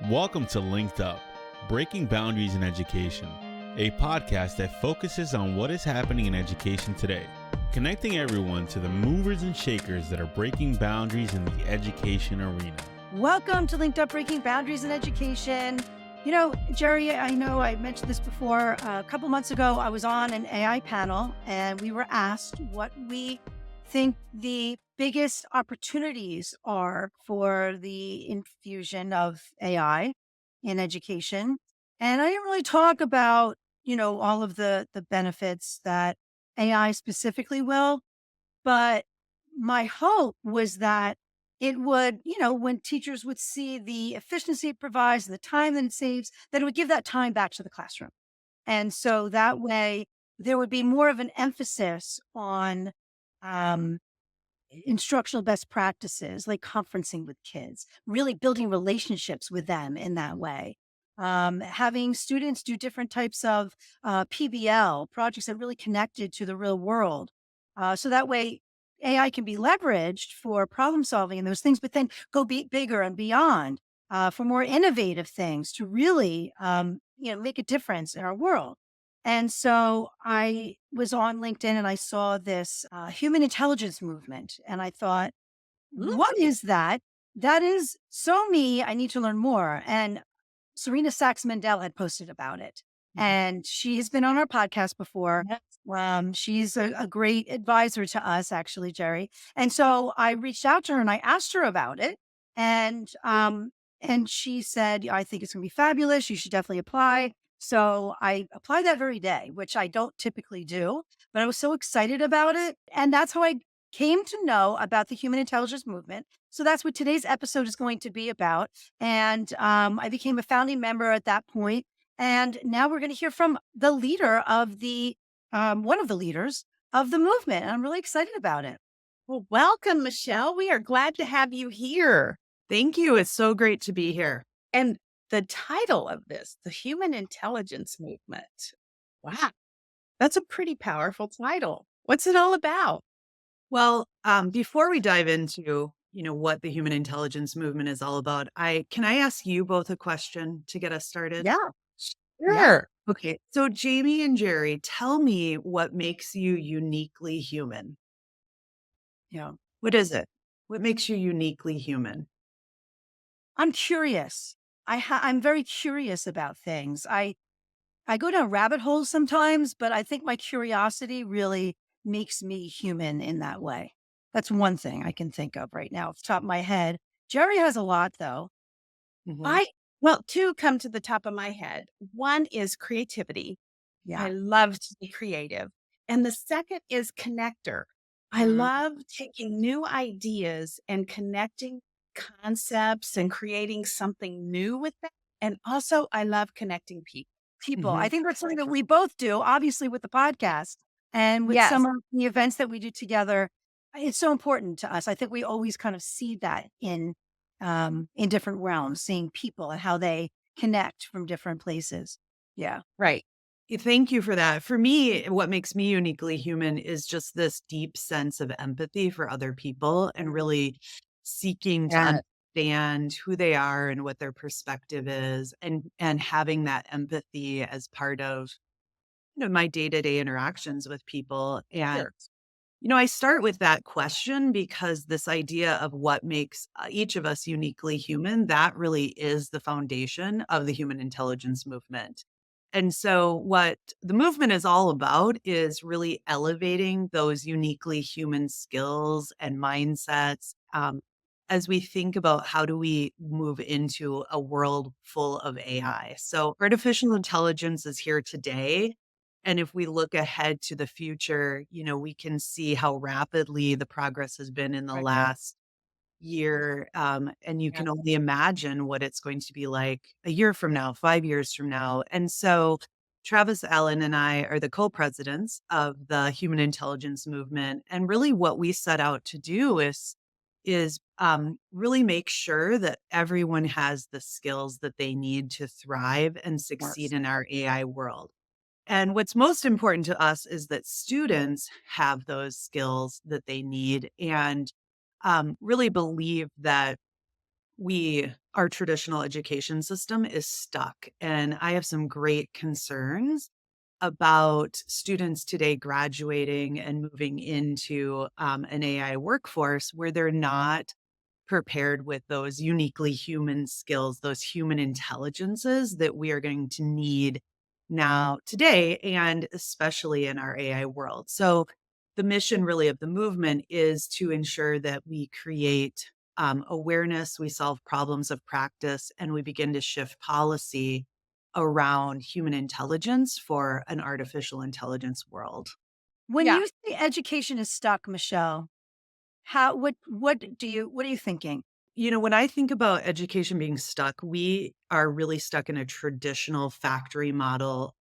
Welcome to LinkedUp, Breaking Boundaries in Education, a podcast that focuses on what is happening in education today, connecting everyone to the movers and shakers that are breaking boundaries in the education arena. Welcome to LinkedUp, Breaking Boundaries in Education. You know, Jerri, I know I mentioned this before. A couple months ago, I was on an AI panel and we were asked what we think the biggest opportunities are for the infusion of AI in education. And I didn't really talk about, all of the benefits that AI specifically will, but my hope was that it would, when teachers would see the efficiency it provides, the time that it saves, that it would give that time back to the classroom. And so that way there would be more of an emphasis on um, instructional best practices, like conferencing with kids, really building relationships with them in that way. Having students do different types of PBL projects that really connected to the real world. So that way AI can be leveraged for problem solving and those things, but then go bigger and beyond for more innovative things to really, make a difference in our world. And so I was on LinkedIn and I saw this human intelligence movement. And I thought, what is that? That is so me. I need to learn more. And Serena Sachs Mendel had posted about it. And she has been on our podcast before. Yes. She's a great advisor to us, actually, Jerri. And so I reached out to her and I asked her about it. And she said, I think it's going to be fabulous. You should definitely apply. So I applied that very day, which I don't typically do, but I was so excited about it. And that's how I came to know about the human intelligence movement. So that's what today's episode is going to be about. And I became a founding member at that point. And now we're going to hear from the leader of the, one of the leaders of the movement. And I'm really excited about it. Well, welcome, Michelle. We are glad to have you here. Thank you. It's so great to be here. And the title of this, the Human Intelligence Movement. Wow, that's a pretty powerful title. What's it all about? Well, before we dive into, what the human intelligence movement is all about, can I ask you both a question to get us started? Yeah. Sure. Okay. So Jamie and Jerri, tell me what makes you uniquely human. Yeah. What is it? What makes you uniquely human? I'm curious. I'm very curious about things. I go down rabbit holes sometimes, but I think my curiosity really makes me human in that way. That's one thing I can think of right now off the top of my head. Jerri has a lot though. Mhm. Well, two come to the top of my head. One is creativity. Yeah. I love to be creative. And the second is connector. I Mhm. love taking new ideas and connecting concepts and creating something new with them. And also, I love connecting people. People. Mhm. I think that's something that we both do, obviously with the podcast and with Yes. some of the events that we do together. It's so important to us. I think we always kind of see that in different realms, seeing people and how they connect from different places. Yeah. Right. Thank you for that. For me, what makes me uniquely human is just this deep sense of empathy for other people and really seeking to Yeah. understand who they are and what their perspective is and having that empathy as part of my day-to-day interactions with people. And Sure. I start with that question because this idea of what makes each of us uniquely human, that really is the foundation of the human intelligence movement. And so, what the movement is all about is really elevating those uniquely human skills and mindsets as we think about how do we move into a world full of AI. So, artificial intelligence is here today. And if we look ahead to the future, we can see how rapidly the progress has been in the Right. last year. And you Yeah. can only imagine what it's going to be like a year from now, 5 years from now. And so Travis Allen and I are the co-presidents of the Human Intelligence Movement. And really what we set out to do is really make sure that everyone has the skills that they need to thrive and succeed in our AI world. And what's most important to us is that students have those skills that they need and really believe that our traditional education system is stuck. And I have some great concerns about students today graduating and moving into an AI workforce where they're not prepared with those uniquely human skills, those human intelligences that we are going to need now, today, and especially in our AI world. So, the mission really of the movement is to ensure that we create awareness, we solve problems of practice, and we begin to shift policy around human intelligence for an artificial intelligence world. When Yeah. you say education is stuck, Michelle, how what are you thinking? When I think about education being stuck, we are really stuck in a traditional factory model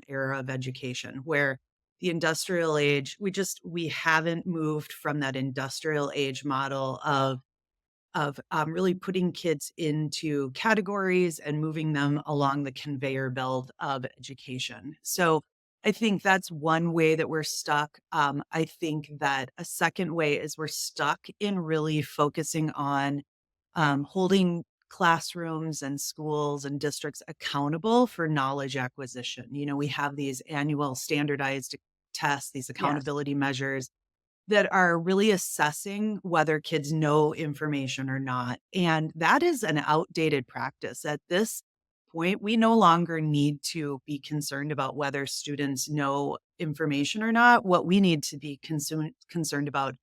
era of education where the industrial age, we haven't moved from that industrial age model of really putting kids into categories and moving them along the conveyor belt of education. So I think that's one way that we're stuck. I think that a second way is we're stuck in really focusing on holding classrooms and schools and districts accountable for knowledge acquisition. We have these annual standardized tests, these Yes. accountability measures that are really assessing whether kids know information or not. And that is an outdated practice. At this point, we no longer need to be concerned about whether students know information or not. What we need to be concerned about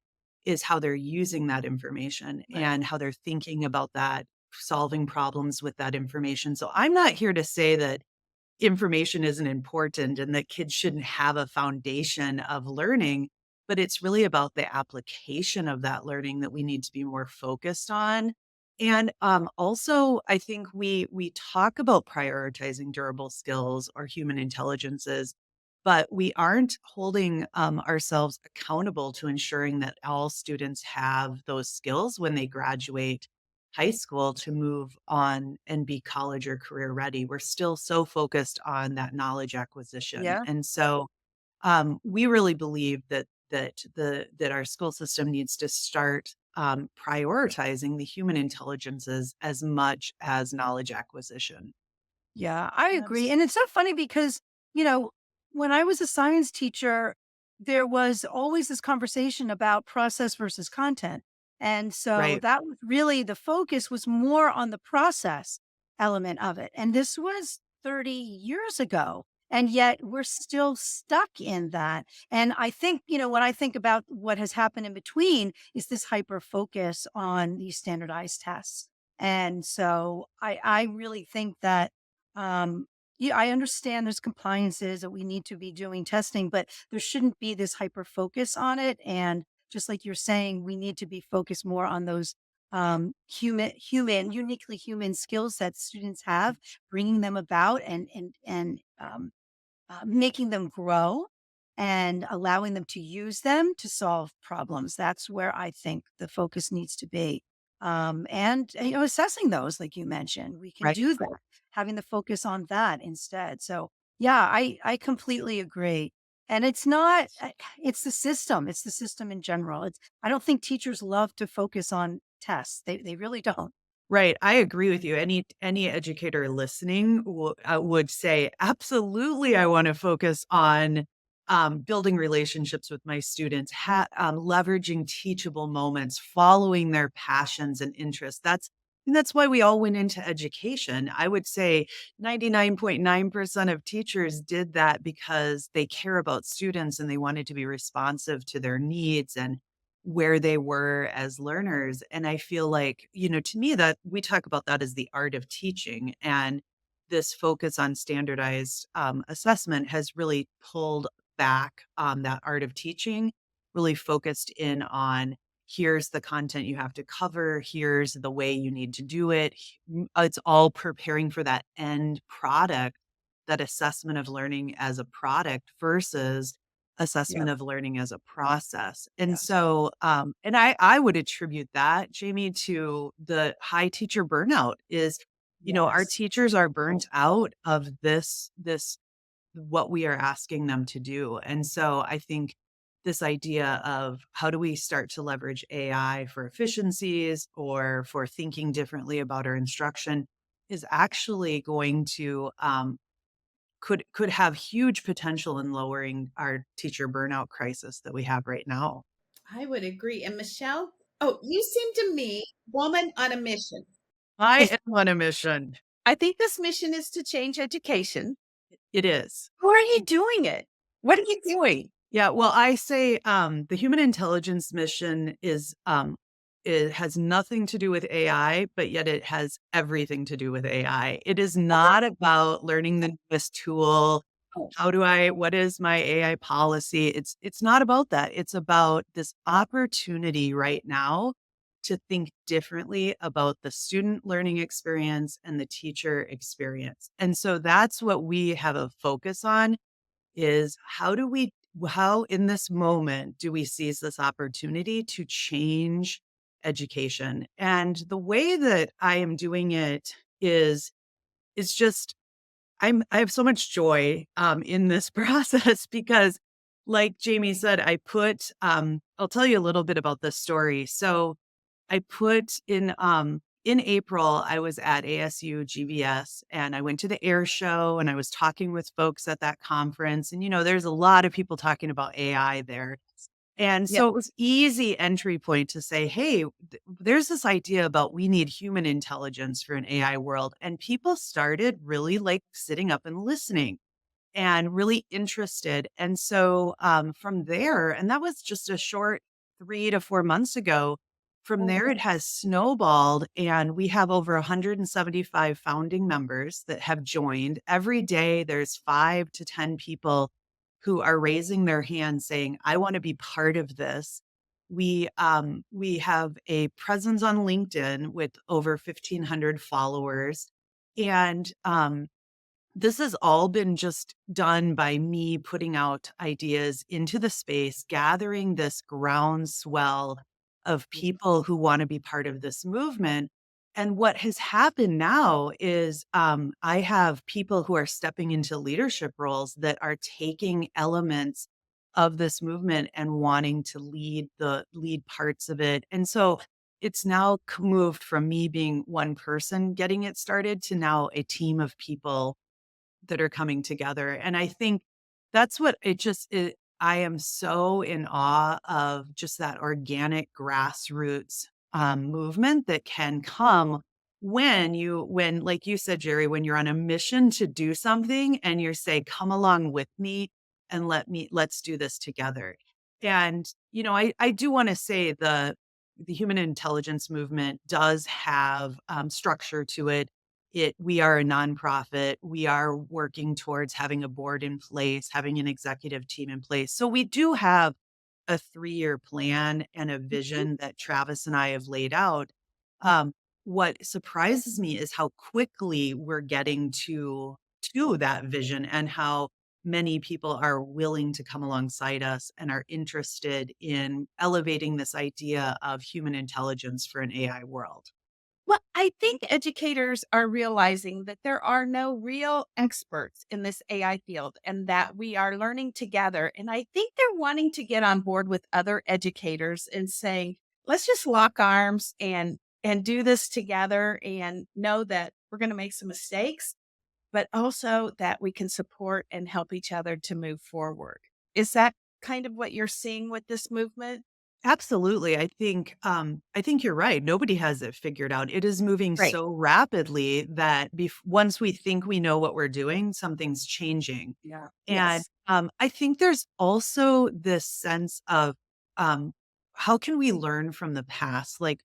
is how they're using that information Right. and how they're thinking about that, solving problems with that information. So I'm not here to say that information isn't important and that kids shouldn't have a foundation of learning, but it's really about the application of that learning that we need to be more focused on. And also, I think we talk about prioritizing durable skills or human intelligences, but we aren't holding ourselves accountable to ensuring that all students have those skills when they graduate high school to move on and be college or career ready. We're still so focused on that knowledge acquisition. Yeah. And so we really believe that our school system needs to start prioritizing the human intelligences as much as knowledge acquisition. Yeah, I agree. Yes. And it's so funny because, you know, when I was a science teacher, there was always this conversation about process versus content. And so Right. that was really the focus was more on the process element of it. And this was 30 years ago. And yet we're still stuck in that. And I think, when I think about what has happened in between is this hyper focus on these standardized tests. And so I really think that yeah, I understand there's compliances that we need to be doing testing, but there shouldn't be this hyper focus on it. And just like you're saying, we need to be focused more on those uniquely human skills that students have, bringing them about and making them grow and allowing them to use them to solve problems. That's where I think the focus needs to be. And assessing those, like you mentioned, we can Right. do that, having the focus on that instead. So, yeah, I completely agree. And it's not, it's the system. It's the system in general. I don't think teachers love to focus on tests. They really don't. Right, I agree with you. Any educator listening would say, absolutely, I want to focus on building relationships with my students, leveraging teachable moments, following their passions and interests. That's why we all went into education. I would say 99.9% of teachers did that because they care about students and they wanted to be responsive to their needs and where they were as learners. And I feel like, to me, that we talk about that as the art of teaching. And this focus on standardized assessment has really pulled back that art of teaching, really focused in on here's the content you have to cover, here's the way you need to do it. It's all preparing for that end product, that assessment of learning as a product versus Yeah. assessment of learning as a process. And Yes. so, and I would attribute that, Jamie, to the high teacher burnout is, our Yes. teachers are burnt out of this what we are asking them to do. And so I think this idea of how do we start to leverage AI for efficiencies or for thinking differently about our instruction is actually going to could have huge potential in lowering our teacher burnout crisis that we have right now. I would agree. And Michelle, oh, you seem to me woman on a mission. I am on a mission. I think this mission is to change education. It is. How are you doing it? What are you doing? Yeah, well, I say the human intelligence mission is it has nothing to do with AI, but yet it has everything to do with AI. It is not about learning the newest tool. What is my AI policy? It's not about that. It's about this opportunity right now to think differently about the student learning experience and the teacher experience. And so that's what we have a focus on is how in this moment do we seize this opportunity to change education? And the way that I am doing it is just I have so much joy in this process because like Jamie said, I'll tell you a little bit about this story. So I put in April, I was at ASU GBS and I went to the air show and I was talking with folks at that conference. And, there's a lot of people talking about AI there. And Yeah. so it was easy entry point to say, hey, there's this idea about we need human intelligence for an AI world. And people started really like sitting up and listening and really interested. And so from there, and that was just a short 3 to 4 months ago, from there it has snowballed and we have over 175 founding members that have joined. Every day there's 5 to 10 people who are raising their hand saying, I want to be part of this. We have a presence on LinkedIn with over 1,500 followers. And this has all been just done by me putting out ideas into the space, gathering this groundswell of people who want to be part of this movement. And what has happened now is I have people who are stepping into leadership roles that are taking elements of this movement and wanting to lead parts of it. And so it's now moved from me being one person getting it started to now a team of people that are coming together. And I think that's what I am so in awe of just that organic grassroots movement that can come when, like you said, Jerri, when you're on a mission to do something and you say, come along with me and let's do this together. And, I do want to say the human intelligence movement does have structure to it. We are a nonprofit. We are working towards having a board in place, having an executive team in place. So we do have a 3-year plan and a vision that Travis and I have laid out. What surprises me is how quickly we're getting to that vision and how many people are willing to come alongside us and are interested in elevating this idea of human intelligence for an AI world. Well, I think educators are realizing that there are no real experts in this AI field and that we are learning together. And I think they're wanting to get on board with other educators and saying, let's just lock arms and do this together and know that we're going to make some mistakes, but also that we can support and help each other to move forward. Is that kind of what you're seeing with this movement? Absolutely. I think you're right. Nobody has it figured out. It is moving Right. so rapidly that once we think we know what we're doing, something's changing. Yeah. And Yes. I think there's also this sense of how can we learn from the past? Like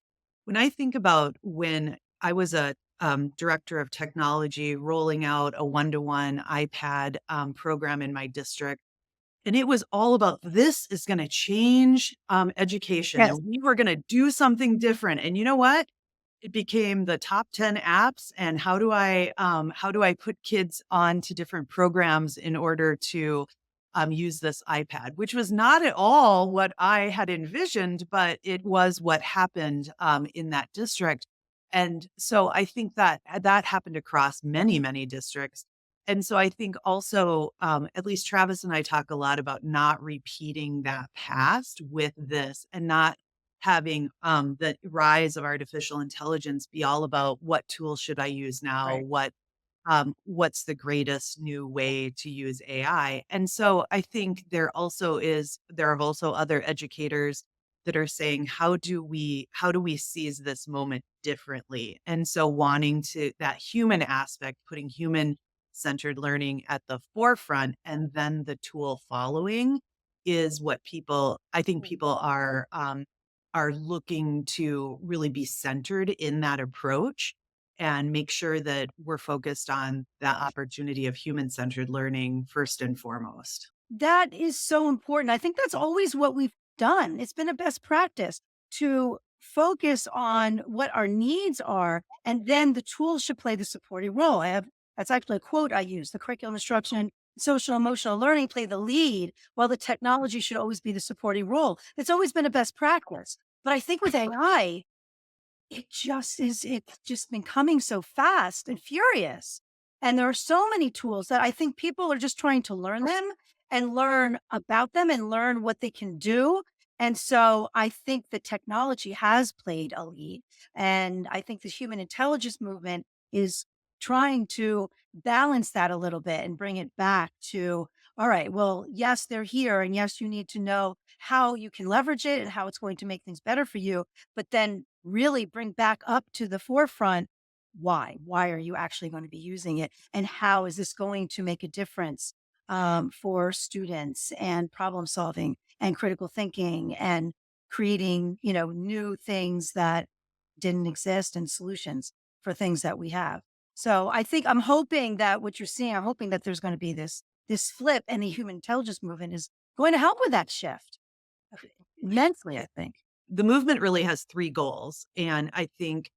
when I think about when I was a director of technology rolling out a one-to-one iPad program in my district. And it was all about this is going to change education Yes. and we were going to do something different. And you know what? It became the top 10 apps. And how do I put kids on to different programs in order to use this iPad, which was not at all what I had envisioned, but it was what happened in that district. And so I think that happened across many, many districts. And so I think also, at least Travis and I talk a lot about not repeating that past with this and not having the rise of artificial intelligence be all about what tools should I use now? Right. What's the greatest new way to use AI? And so I think there are also other educators that are saying, how do we seize this moment differently? And so wanting to that human aspect, putting human centered learning at the forefront and then the tool following is what I think people are looking to really be centered in that approach and make sure that we're focused on that opportunity of human centered learning first and foremost. That is so important. I think that's always what we've done. It's been a best practice to focus on what our needs are, and then the tools should play the supporting role. That's actually a quote I use: the curriculum instruction, social emotional learning play the lead, while the technology should always be the supporting role. It's always been a best practice. But I think with AI, it's just been coming so fast and furious. And there are so many tools that I think people are just trying to learn them and learn about them and learn what they can do. And so I think the technology has played a lead. And I think the human intelligence movement is trying to balance that a little bit and bring it back to, all right, well, yes, they're here. And yes, you need to know how you can leverage it and how it's going to make things better for you, but then really bring back up to the forefront why. Why are you actually going to be using it? And how is this going to make a difference for students and problem solving and critical thinking and creating, new things that didn't exist and solutions for things that we have. So I think I'm hoping that what you're seeing, I'm hoping that there's going to be this flip, and the human intelligence movement is going to help with that shift immensely, I think. The movement really has three goals, and I think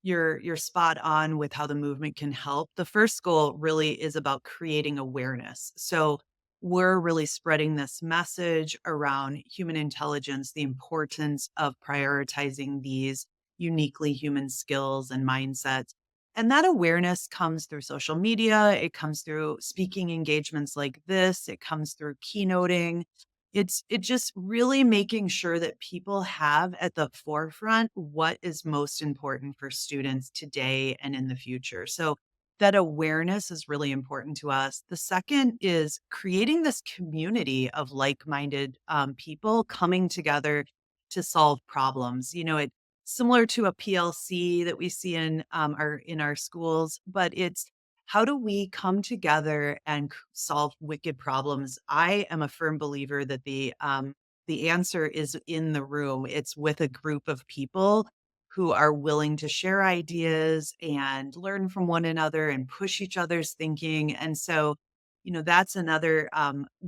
you're spot on with how the movement can help. The first goal really is about creating awareness. So we're really spreading this message around human intelligence, the importance of prioritizing these uniquely human skills and mindsets. And that awareness comes through social media, it comes through speaking engagements like this, it comes through keynoting. It just really making sure that people have at the forefront what is most important for students today and in the future. So that awareness is really important to us. The second is creating this community of like-minded people coming together to solve problems. It similar to a PLC that we see in our schools, but it's how do we come together and solve wicked problems? I am a firm believer that the answer is in the room. It's with a group of people who are willing to share ideas and learn from one another and push each other's thinking. And so, that's another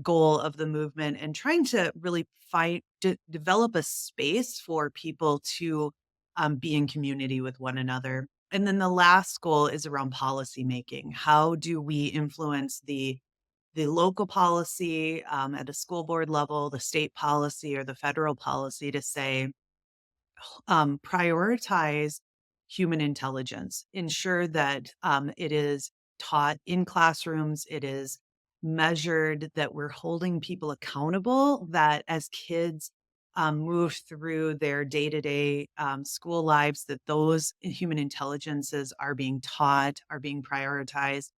goal of the movement and trying to really develop a space for people to be in community with one another. And then the last goal is around policy making. How do we influence the local policy at a school board level, the state policy, or the federal policy to say, prioritize human intelligence, ensure that it is taught in classrooms, it is measured, that we're holding people accountable, that as kids move through their day to day school lives, that those human intelligences are being taught, are being prioritized.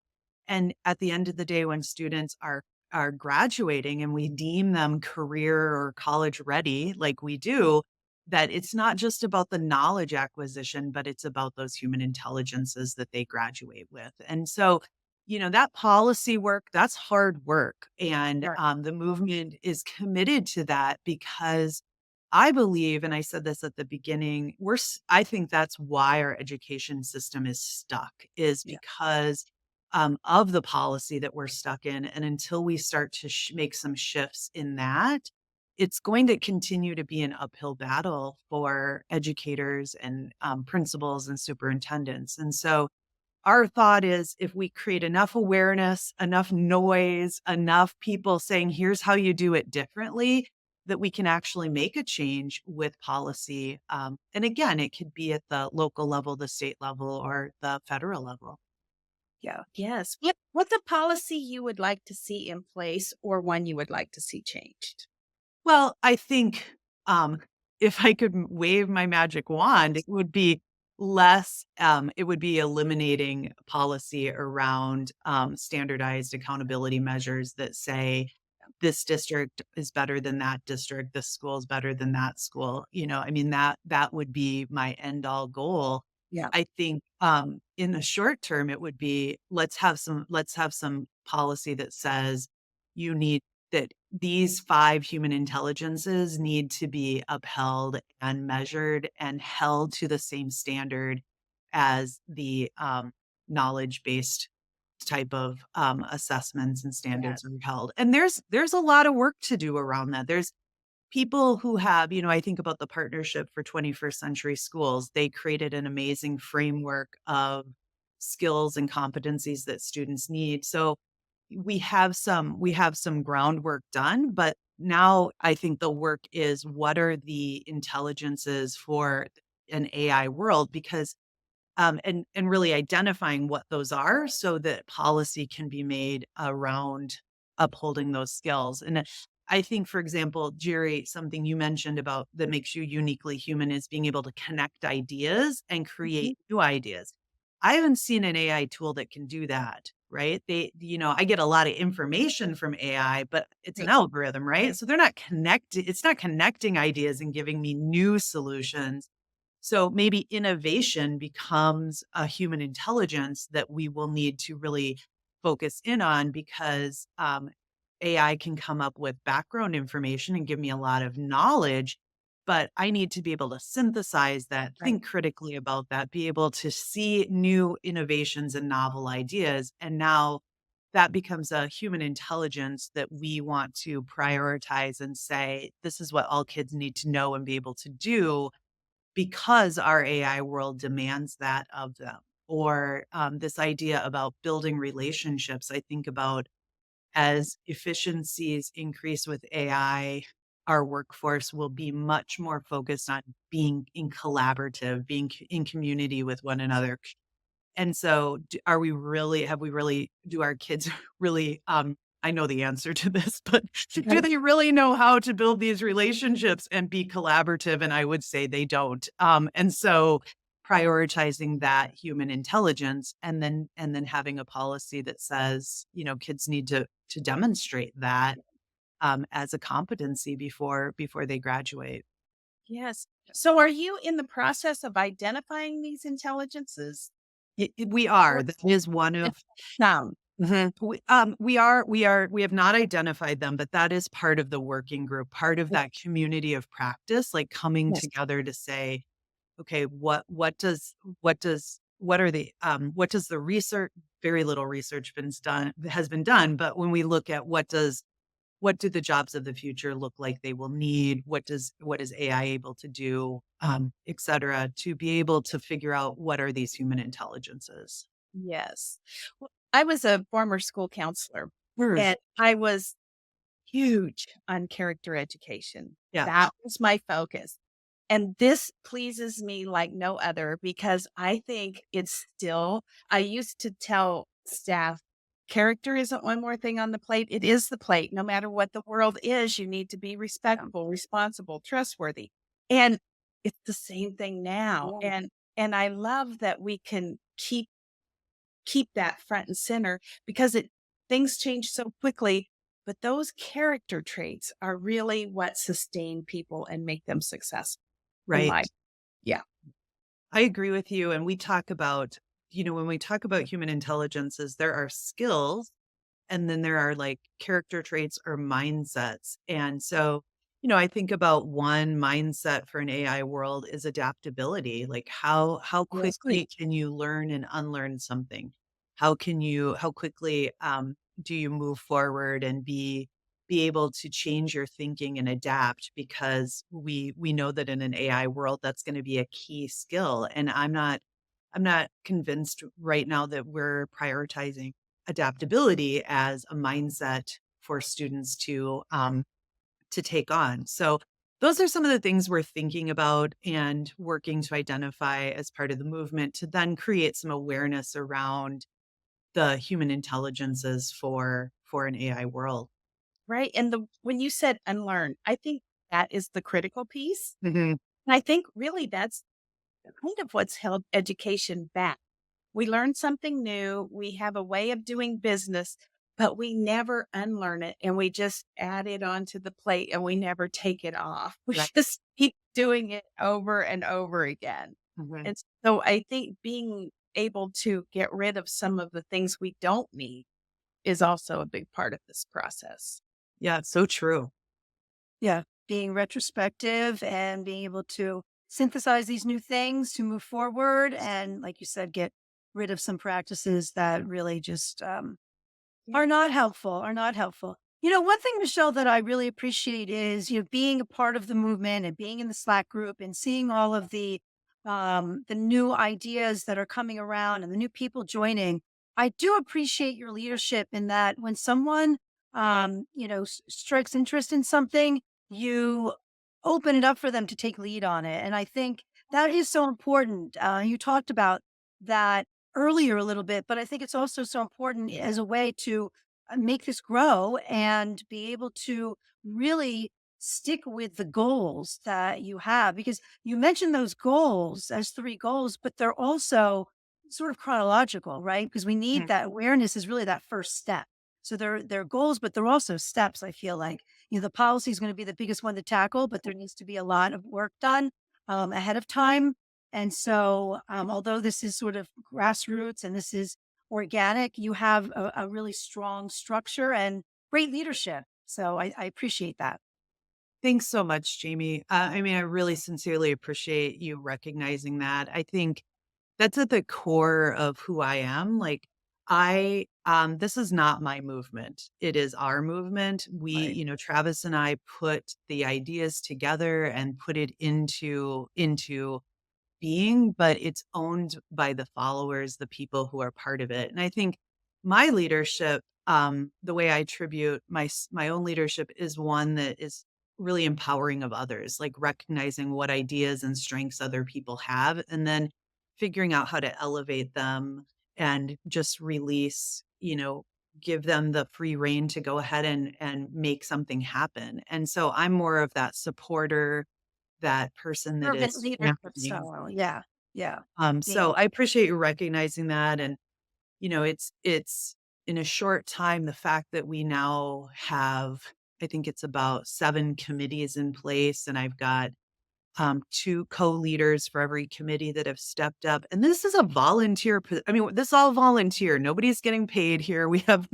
And at the end of the day, when students are graduating and we deem them career or college ready, like we do, that it's not just about the knowledge acquisition, but it's about those human intelligences that they graduate with. And so, that policy work, that's hard work. And Right. the movement is committed to that because I believe, and I said this at the beginning, I think that's why our education system is stuck, is Yeah. because of the policy that we're stuck in. And until we start to make some shifts in that, it's going to continue to be an uphill battle for educators and principals and superintendents. And so our thought is if we create enough awareness, enough noise, enough people saying, here's how you do it differently, that we can actually make a change with policy. And again, it could be at the local level, the state level, or the federal level. Yeah. Yes. What's a policy you would like to see in place or one you would like to see changed? Well, I think, um, if I could wave my magic wand, it would be it would be eliminating policy around, standardized accountability measures that say, this district is better than that district, this school is better than that school. I mean, that would be my end all goal. Yeah. I think, in the short term, it would be, let's have some policy that says you need that these 5 human intelligences need to be upheld and measured and held to the same standard as the, knowledge-based type of, assessments and Yes. standards are held. And there's a lot of work to do around that. There's people who have, I think about the Partnership for 21st Century Schools. They created an amazing framework of skills and competencies that students need. So we have some groundwork done, but now I think the work is, what are the intelligences for an AI world? Because and really identifying what those are so that policy can be made around upholding those skills. And I think, for example, Jerry, something you mentioned about that makes you uniquely human is being able to connect ideas and Mhm. create new ideas. I haven't seen an AI tool that can do that, right? I get a lot of information from AI, but it's an Right. algorithm, right? So they're not connected, it's not connecting ideas and giving me new solutions. So maybe innovation becomes a human intelligence that we will need to really focus in on, because AI can come up with background information and give me a lot of knowledge, but I need to be able to synthesize that, Right. think critically about that, be able to see new innovations and novel ideas. And now that becomes a human intelligence that we want to prioritize and say, this is what all kids need to know and be able to do, because our AI world demands that of them. Or this idea about building relationships. I think about, as efficiencies increase with AI, our workforce will be much more focused on being in collaborative, being in community with one another. And so, have we really, do our kids really, I know the answer to this, but do Right. they really know how to build these relationships and be collaborative? And I would say they don't. And so prioritizing that human intelligence, and then having a policy that says, kids need to demonstrate that, as a competency before they graduate. Yes. So are you in the process of identifying these intelligences? We are. Or That is one it's of down? Mhm. We have not identified them, but that is part of the working group, part of that community of practice, like coming Yes. together to say, okay, what does the research, very little research has been done, but when we look at what do the jobs of the future look like they will need, what is AI able to do, et cetera, to be able to figure out what are these human intelligences. Yes. Well, I was a former school counselor Word. and I was huge on character education. Yeah. That was my focus. And this pleases me like no other because I think it's still, I used to tell staff, character isn't one more thing on the plate. It is the plate. No matter what the world is, you need to be respectful, responsible, trustworthy. And it's the same thing now. Yeah. And I love that we can keep that front and center because it things change so quickly, but those character traits are really what sustain people and make them successful in Right. life. Yeah. I agree with you. And we talk about, when we talk about human intelligences, there are skills, and then there are like character traits or mindsets. And so, I think about one mindset for an AI world is adaptability. Like, how Yes. quickly can you learn and unlearn something? How quickly do you move forward and be able to change your thinking and adapt, because we know that in an AI world that's going to be a key skill. And I'm not convinced right now that we're prioritizing adaptability as a mindset for students to take on. So those are some of the things we're thinking about and working to identify as part of the movement, to then create some awareness around the human intelligences for an AI world. Right. And when you said unlearn, I think that is the critical piece. Mhm. And I think really that's kind of what's held education back. We learn something new, we have a way of doing business, but we never unlearn it and we just add it onto the plate and we never take it off. We Right. just keep doing it over and over again. Mhm. And so I think being able to get rid of some of the things we don't need is also a big part of this process. Yeah, it's so true. Yeah. Being retrospective and being able to synthesize these new things to move forward. And like you said, get rid of some practices that really just are not helpful, are not helpful. One thing, Michelle, that I really appreciate is, being a part of the movement and being in the Slack group and seeing all of the new ideas that are coming around and the new people joining. I do appreciate your leadership in that when someone, strikes interest in something, you open it up for them to take lead on it. And I think that is so important. You talked about that earlier a little bit, but I think it's also so important as a way to make this grow and be able to really stick with the goals that you have. Because you mentioned those goals as three goals, but they're also sort of chronological, right? Because we need Mhm. that awareness is really that first step. So they're goals, but they're also steps. I feel like the policy is going to be the biggest one to tackle, but there needs to be a lot of work done ahead of time. And so, although this is sort of grassroots and this is organic, you have a really strong structure and great leadership. So I appreciate that. Thanks so much, Jamie. I mean, I really sincerely appreciate you recognizing that. I think that's at the core of who I am. Like, this is not my movement. It is our movement. Right. Travis and I put the ideas together and put it into being, but it's owned by the followers, the people who are part of it. And I think my leadership, the way I attribute my own leadership is one that is really empowering of others, like recognizing what ideas and strengths other people have, and then figuring out how to elevate them and just release, give them the free rein to go ahead and make something happen. And so I'm more of that supporter, that person that Servant is leadership championing. style. Yeah. Yeah. So Being I appreciate you recognizing that. And, it's in a short time, the fact that we now have, I think it's about 7 committees in place, and I've got 2 co-leaders for every committee that have stepped up. And this is a volunteer. I mean, this is all volunteer. Nobody's getting paid here. We have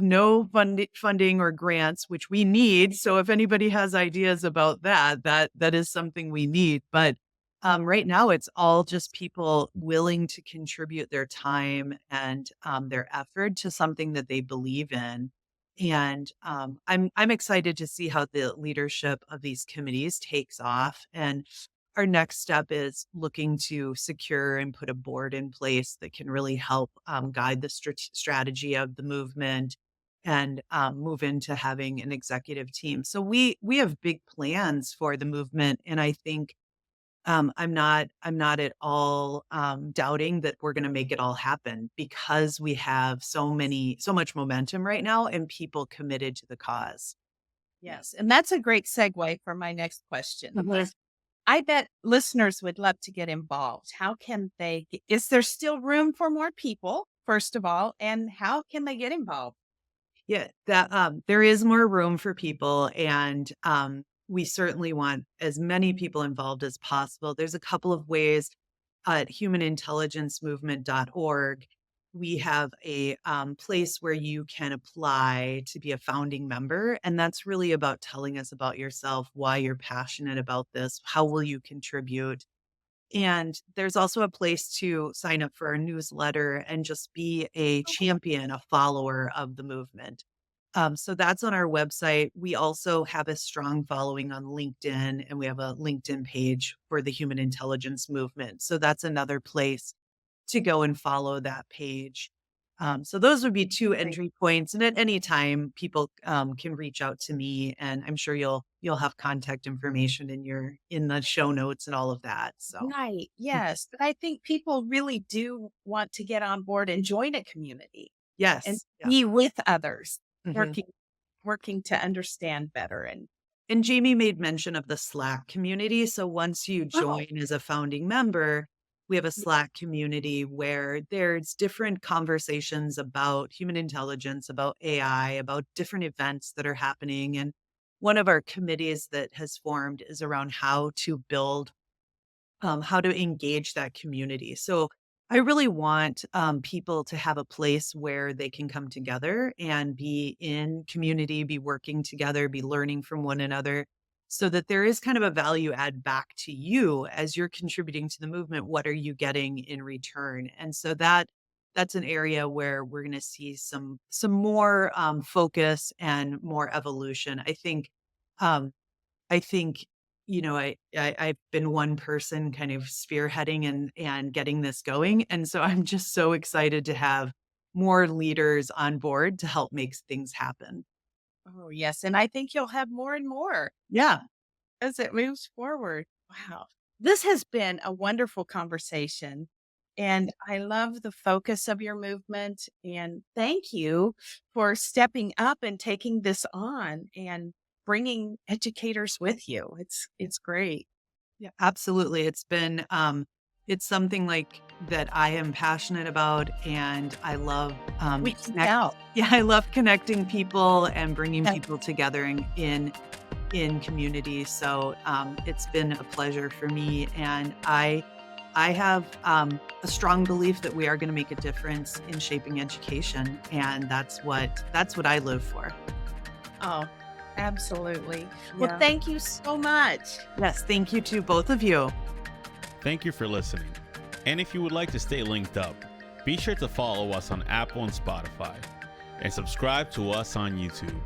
no funding or grants, which we need. So if anybody has ideas about that is something we need. But right now, it's all just people willing to contribute their time and their effort to something that they believe in. And I'm excited to see how the leadership of these committees takes off. And our next step is looking to secure and put a board in place that can really help guide the strategy of the movement and move into having an executive team. So we have big plans for the movement, and I think I'm not at all doubting that we're going to make it all happen because we have so much momentum right now and people committed to the cause. Yes. And that's a great segue for my next question. Mhm. I bet listeners would love to get involved. How can is there still room for more people, first of all? And how can they get involved? Yeah, that there is more room for people, and we certainly want as many people involved as possible. There's a couple of ways at humanintelligencemovement.org. We have a place where you can apply to be a founding member. And that's really about telling us about yourself, why you're passionate about this, how will you contribute. And there's also a place to sign up for our newsletter and just be a champion, a follower of the movement. So that's on our website. We also have a strong following on LinkedIn, and we have a LinkedIn page for the Human Intelligence Movement. So that's another place to go and follow that page. So those would be two entry points. And at any time, people can reach out to me, and I'm sure you'll have contact information in the show notes and all of that. So Right. Yes. But I think people really do want to get on board and join a community and yes, yeah. be with others, Mhm. working to understand better. And Jamie made mention of the Slack community. So once you Oh, join as a founding member, we have a Slack community where there's different conversations about human intelligence, about AI, about different events that are happening. And one of our committees that has formed is around how to engage that community. So I really want people to have a place where they can come together and be in community, be working together, be learning from one another, so that there is kind of a value add back to you as you're contributing to the movement. What are you getting in return? And so that's an area where we're going to see some more focus and more evolution. Um, I think, I've been one person kind of spearheading and getting this going. And so I'm just so excited to have more leaders on board to help make things happen. oh, yes. And I think you'll have more and more Yeah. as it moves forward. Wow. This has been a wonderful conversation. And I love the focus of your movement. And thank you for stepping up and taking this on and bringing educators with you. It's great. Yeah, absolutely. It's something like that I am passionate about, and I love, We can tell. yeah, I love connecting people and bringing Yeah. people together in community. So it's been a pleasure for me, and I have a strong belief that we are going to make a difference in shaping education, and that's what I live for. Oh, absolutely. Well, Yeah. thank you so much. Yes, thank you to both of you. Thank you for listening. And if you would like to stay linked up, be sure to follow us on Apple and Spotify and subscribe to us on YouTube.